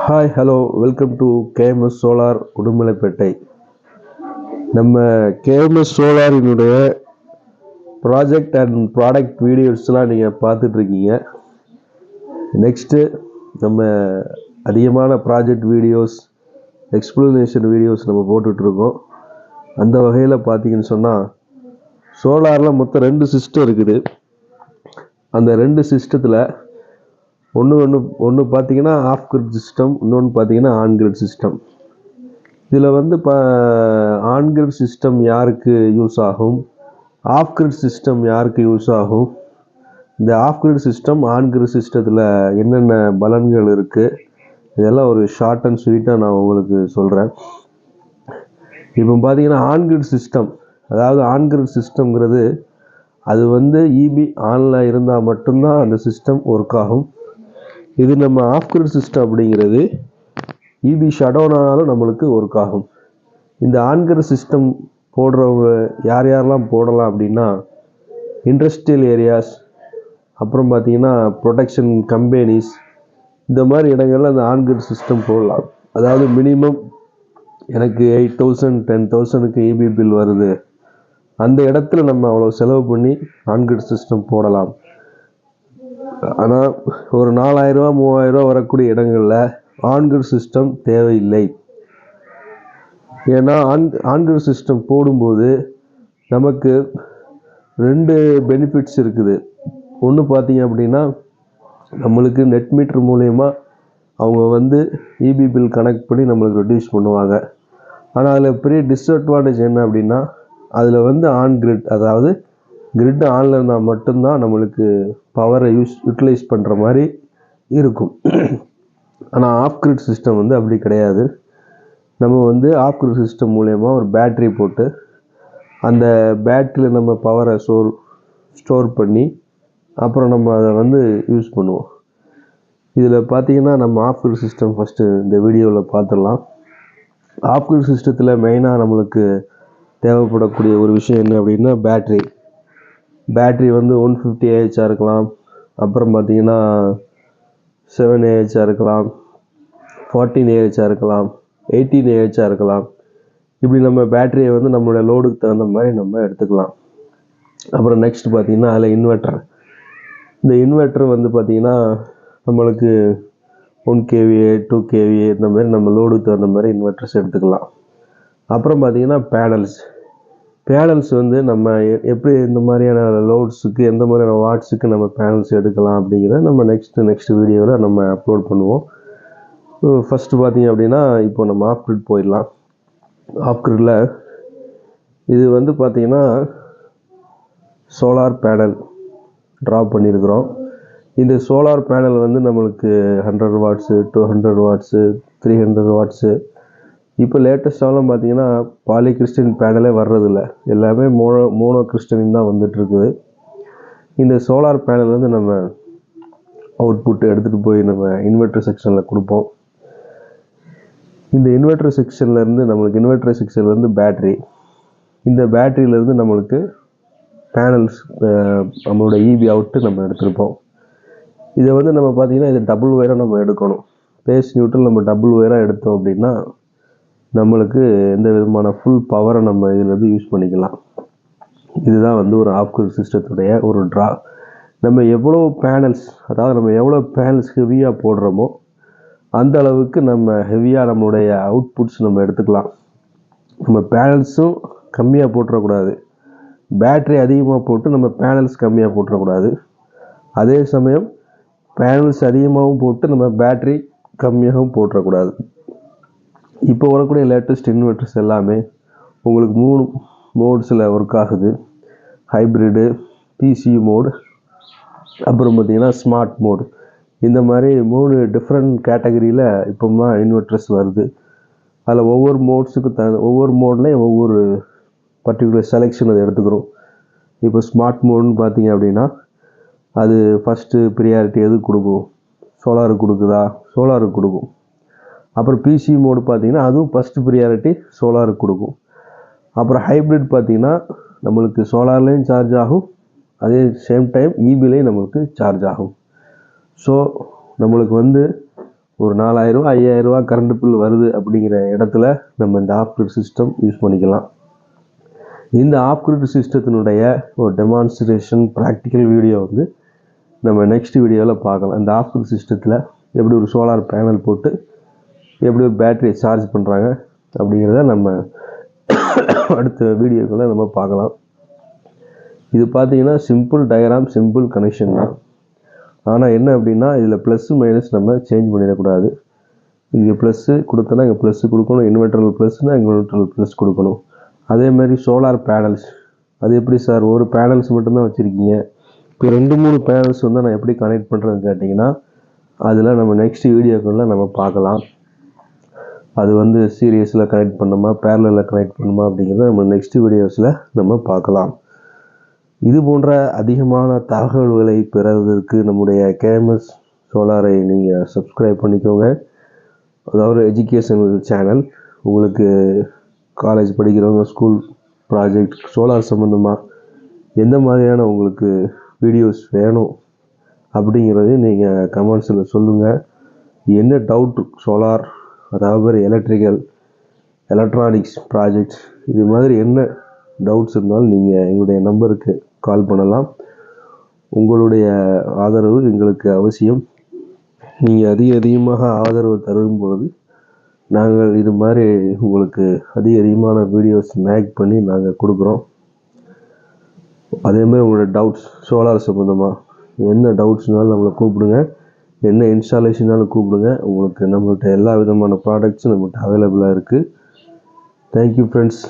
Hi hello welcome to KMS solar Udumalaipettai. நம்ம KMS சோலாரினுடைய project and product வீடியோஸ்லாம் நீங்கள் பார்த்துட்ருக்கீங்க. நெக்ஸ்ட்டு நம்ம அதிகமான ப்ராஜெக்ட் வீடியோஸ், எக்ஸ்ப்ளனேஷன் வீடியோஸ் நம்ம போட்டுட்ருக்கோம். அந்த வகையில் பார்த்தீங்கன்னு சொன்னால் சோலாரில் மொத்தம் 2 சிஸ்டம் இருக்குது. அந்த 2 சிஸ்டத்தில் ஒன்று பார்த்தீங்கன்னா ஆஃப் கிரிட் சிஸ்டம், இன்னொன்று பார்த்தீங்கன்னா ஆன் கிரிட் சிஸ்டம். இதில் வந்து ஆன் கிரிட் சிஸ்டம் யாருக்கு யூஸ் ஆகும், ஆஃப் கிரிட் சிஸ்டம் யாருக்கு யூஸ் ஆகும், இந்த of grid system on grid சிஸ்டத்தில் என்னென்ன பலன்கள் இருக்குது, இதெல்லாம் ஒரு ஷார்ட் அண்ட் ஸ்வீட்டாக நான் உங்களுக்கு சொல்கிறேன். இப்போ பார்த்தீங்கன்னா ஆன் கிரிட் சிஸ்டம், அதாவது ஆன் கிரிட் சிஸ்டம்ங்கிறது அது வந்து இபி ஆனில் இருந்தால் மட்டும்தான் அந்த சிஸ்டம் ஒர்க் ஆகும். இது நம்ம ஆஃப் கிரிட் சிஸ்டம் அப்படிங்கிறது இபி ஷட் டவுன் ஆனாலும் நம்மளுக்கு ஒர்க் ஆகும். இந்த ஆன் கிரிட் சிஸ்டம் போடுறவங்க யாரெல்லாம் போடலாம் அப்படின்னா, இண்டஸ்ட்ரியல் ஏரியாஸ், அப்புறம் பார்த்தீங்கன்னா ப்ரொடக்ஷன் கம்பெனிஸ், இந்த மாதிரி இடங்கள்ல அந்த ஆன் கிரிட் சிஸ்டம் போடலாம். அதாவது மினிமம் எனக்கு 8,000 10,000க்கு இபி பில் வருது, அந்த இடத்துல நம்ம அவ்வளோ செலவு பண்ணி ஆன் கிரிட் சிஸ்டம் போடலாம். ஆனால் ஒரு 4,000 3,000 வரக்கூடிய இடங்களில் ஆன் கிரிட் சிஸ்டம் தேவையில்லை. ஏன்னா ஆன் கிரிட் சிஸ்டம் போடும்போது நமக்கு 2 பெனிஃபிட்ஸ் இருக்குது. ஒன்று பார்த்தீங்க அப்படின்னா, நம்மளுக்கு நெட் மீட்டர் மூலயமா அவங்க வந்து இபி பில் கனெக்ட் பண்ணி நம்மளுக்கு ரெடியூஸ் பண்ணுவாங்க. ஆனால் அதில் பெரிய டிஸ்அட்வான்டேஜ் என்ன அப்படின்னா, அதில் வந்து ஆன் கிரிட், அதாவது கிரிட் ஆனில் இருந்தால் மட்டும்தான் நம்மளுக்கு பவரை யூட்டிலைஸ் பண்ணுற மாதிரி இருக்கும். ஆனால் ஆஃப் கிரிட் சிஸ்டம் வந்து அப்படி கிடையாது. நம்ம வந்து ஆஃப் கிரிட் சிஸ்டம் மூலயமா ஒரு பேட்ரி போட்டு அந்த பேட்டரியில் நம்ம பவரை ஸ்டோர் பண்ணி அப்புறம் நம்ம அதை வந்து யூஸ் பண்ணுவோம். இதில் பார்த்தீங்கன்னா நம்ம ஆஃப் கிரிட் சிஸ்டம் ஃபஸ்ட்டு இந்த வீடியோவில் பார்த்துடலாம். ஆஃப் கிரிட் சிஸ்டத்தில் மெயினாக நம்மளுக்கு தேவைப்படக்கூடிய ஒரு விஷயம் என்ன அப்படின்னா, பேட்ரி வந்து 150 AH இருக்கலாம், அப்புறம் பார்த்தீங்கன்னா 7 AH இருக்கலாம், 14 AH இருக்கலாம், 18 AH இருக்கலாம். இப்படி நம்ம பேட்டரியை வந்து நம்மளுடைய லோடுக்கு தகுந்த மாதிரி நம்ம எடுத்துக்கலாம். அப்புறம் நெக்ஸ்ட் பார்த்தீங்கன்னா அதில் இந்த இன்வெர்ட்டர் வந்து பார்த்தீங்கன்னா நம்மளுக்கு 1 kVA 2 kVA இந்த மாதிரி நம்ம லோடுக்கு தகுந்த மாதிரி இன்வெர்ட்டர்ஸ் எடுத்துக்கலாம். அப்புறம் பார்த்தீங்கன்னா பேனல்ஸ் வந்து நம்ம எப்படி இந்த மாதிரியான லோட்ஸுக்கு, எந்த மாதிரியான வாட்ஸுக்கு நம்ம பேனல்ஸ் எடுக்கலாம் அப்படிங்கிறத நம்ம நெக்ஸ்ட் வீடியோவில் நம்ம அப்லோட் பண்ணுவோம். ஃபஸ்ட்டு பார்த்தீங்க அப்படின்னா, இப்போ நம்ம ஆஃப் கிரிட் போயிடலாம். ஆஃப் கிரிட்டில் இது வந்து பார்த்தீங்கன்னா சோலார் பேனல் ட்ராப் பண்ணியிருக்கிறோம். இந்த சோலார் பேனல் வந்து நம்மளுக்கு 100 வாட்ஸு 200 வாட்ஸு 300 வாட்ஸு, இப்போ லேட்டஸ்டாலாம் பார்த்தீங்கன்னா பாலிகிறிஸ்டின் பேனலே வர்றதில்ல, எல்லாமே மோனோ கிறிஸ்டின் தான் வந்துட்டுருக்குது. இந்த சோலார் பேனல் வந்து நம்ம அவுட்புட் எடுத்துகிட்டு போய் நம்ம இன்வெர்ட்டர் செக்ஷனில் கொடுப்போம். இந்த இன்வெர்ட்டர் செக்ஷன்லேருந்து பேட்ரி, இந்த பேட்டரியிலேருந்து நம்மளுக்கு பேனல்ஸ், நம்மளோட இபி அவுட்டு நம்ம எடுத்துருப்போம். இதை வந்து நம்ம பார்த்திங்கன்னா இதை டபுள் ஒயராக நம்ம எடுக்கணும். பேஸ் நியூட்ரல் நம்ம டபுள் ஒயராக எடுத்தோம் அப்படின்னா நம்மளுக்கு எந்த விதமான ஃபுல் பவரை நம்ம இதில் வந்து யூஸ் பண்ணிக்கலாம். இதுதான் வந்து ஒரு ஆஃப் கிரிட் சிஸ்டத்துடைய ஒரு ட்ரா. நம்ம எவ்வளோ பேனல்ஸ் ஹெவியாக போடுறோமோ அந்த அளவுக்கு நம்ம ஹெவியாக நம்மளுடைய அவுட்புட்ஸ் நம்ம எடுத்துக்கலாம். நம்ம பேனல்ஸும் கம்மியாக போட்டுறக்கூடாது, பேட்ரி அதிகமாக போட்டு நம்ம பேனல்ஸ் கம்மியாக போட்டுறக்கூடாது. அதே சமயம் பேனல்ஸ் அதிகமாகவும் போட்டு நம்ம பேட்ரி கம்மியாகவும் போட்டுறக்கூடாது. இப்போ வரக்கூடிய லேட்டஸ்ட் இன்வெர்ட்டர்ஸ் எல்லாமே உங்களுக்கு 3 மோட்ஸில் ஒர்க் ஆகுது. ஹைப்ரிடு, பிசியூ மோடு, அப்புறம் பார்த்திங்கன்னா ஸ்மார்ட் மோடு. இந்த மாதிரி 3 டிஃப்ரெண்ட் கேட்டகரியில் இப்போலாம் இன்வெர்ட்டர்ஸ் வருது. அதில் ஒவ்வொரு மோட்லேயும் ஒவ்வொரு பர்டிகுலர் செலெக்ஷன் அதை எடுத்துக்கிறோம். இப்போ ஸ்மார்ட் மோடுன்னு பார்த்தீங்க அப்படின்னா அது ஃபஸ்ட்டு ப்ரியாரிட்டி எது கொடுக்கும், சோலாருக்கு கொடுக்கும். அப்புறம் பிசி மோடு பார்த்தீங்கன்னா அதுவும் ஃபஸ்ட்டு ப்ரியாரிட்டி சோலாருக்கு கொடுக்கும். அப்புறம் ஹைப்ரிட் பார்த்தீங்கன்னா நம்மளுக்கு சோலார்லேயும் சார்ஜ் ஆகும், அதே சேம் டைம் இபிலையும் நம்மளுக்கு சார்ஜ் ஆகும். ஸோ நம்மளுக்கு வந்து ஒரு 4000 ரூபா 5000 ரூபா கரண்ட் பில் வருது அப்படிங்கிற இடத்துல நம்ம இந்த ஆஃப் கிரிட் சிஸ்டம் யூஸ் பண்ணிக்கலாம். இந்த ஆஃப் கிரிட் சிஸ்டத்தினுடைய ஒரு டெமான்ஸ்ட்ரேஷன் ப்ராக்டிக்கல் வீடியோ வந்து நம்ம நெக்ஸ்ட் வீடியோவில் பார்க்கலாம். இந்த ஆஃப் கிரிட் சிஸ்டத்தில் எப்படி ஒரு சோலார் பேனல் போட்டு எப்படி ஒரு பேட்டரியை சார்ஜ் பண்ணுறாங்க அப்படிங்கிறத நம்ம அடுத்த வீடியோக்களை நம்ம பார்க்கலாம். இது பார்த்தீங்கன்னா சிம்பிள் டயக்ராம், சிம்பிள் கனெக்ஷன் தான். ஆனால் என்ன அப்படின்னா இதில் ப்ளஸ் மைனஸ் நம்ம சேஞ்ச் பண்ணிடக்கூடாது. இங்கே ப்ளஸ்ஸு கொடுத்தோன்னா இங்கே ப்ளஸ்ஸு கொடுக்கணும், இன்வெர்டரில் ப்ளஸ்னால் இன்வெர்டரில் ப்ளஸ் கொடுக்கணும். அதேமாதிரி சோலார் பேனல்ஸ், அது எப்படி சார் ஒரு பேனல்ஸ் மட்டும்தான் வச்சுருக்கீங்க, இப்போ 2-3 பேனல்ஸ் வந்து நான் எப்படி கனெக்ட் பண்ணுறதுன்னு கேட்டிங்கன்னா அதில் நம்ம நெக்ஸ்ட் வீடியோக்களில் நம்ம பார்க்கலாம். அது வந்து சீரியஸில் கனெக்ட் பண்ணுமா பேரலில் கனெக்ட் பண்ணுமா அப்படிங்கிறத நம்ம நெக்ஸ்ட் வீடியோஸில் நம்ம பார்க்கலாம். இது போன்ற அதிகமான தகவல்களை பெறுவதற்கு நம்முடைய கேஎம்எஸ் சோலாரை நீங்கள் சப்ஸ்கிரைப் பண்ணிக்கோங்க. அதாவது எஜுகேஷனல் சேனல். உங்களுக்கு காலேஜ் படிக்கிறவங்க ஸ்கூல் ப்ராஜெக்ட் சோலார் சம்மந்தமாக எந்த மாதிரியான உங்களுக்கு வீடியோஸ் வேணும் அப்படிங்கிறதையும் நீங்கள் கமெண்ட்ஸில் சொல்லுங்கள். என்ன டவுட் சோலார், அதாவது எலக்ட்ரிக்கல், எலக்ட்ரானிக்ஸ் ப்ராஜெக்ட்ஸ், இது மாதிரி என்ன டவுட்ஸ் இருந்தாலும் நீங்கள் எங்களுடைய நம்பருக்கு கால் பண்ணலாம். உங்களுடைய ஆதரவு எங்களுக்கு அவசியம். நீங்கள் அதிகமாக ஆதரவு தரும் பொழுது நாங்கள் இது மாதிரி உங்களுக்கு அதிகமான வீடியோஸ் மேக் பண்ணி நாங்கள் கொடுக்குறோம். அதேமாதிரி உங்களோட டவுட்ஸ் சோலார் சம்மந்தமாக என்ன டவுட்ஸ்னாலும் நம்மளை கூப்பிடுங்க, என்ன இன்ஸ்டாலேஷனாலும் கூப்பிடுங்க. உங்களுக்கு நம்மள்கிட்ட எல்லா விதமான ப்ராடக்ட்ஸும் நம்மள்கிட்ட அவைலபிளாக இருக்குது. Thank you friends.